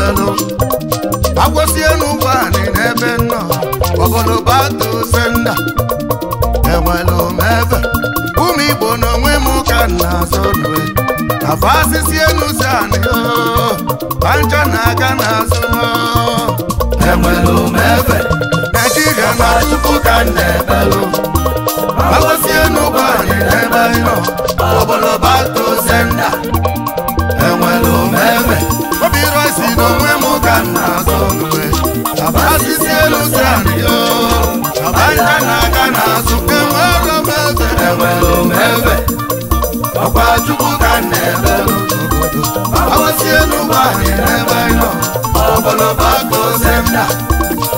ebelu agwọsie n'ugwu anyị n'ebe nnọ obodo bato senda enwelu m ebe ụmụ Igbo n'onwe m ka na-azọ nue afọ asịsị enuzi anyị bancha na-aga n'azụ enwelu m ebe Naịjirịa na tupu ka na-ebelu agwọsie n'ugwu anyị n'ebe anyị nọ obodo bato senda enwelu m ebe obi roisi n'onwe m ka na-azọ nue afọ asịsị enuzi anyị abanja na-aga n'azụ enwelu m ebe ọkwa Chukwu ka na-ebelu agwọsie n'ugwu anyị n'ebe anyị nọ obodo bato senda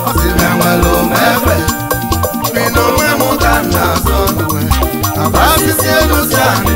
ọsị m enwelu m ebe mi n'onwe m ka na-azọ nue afọ asịsị enuzi anyị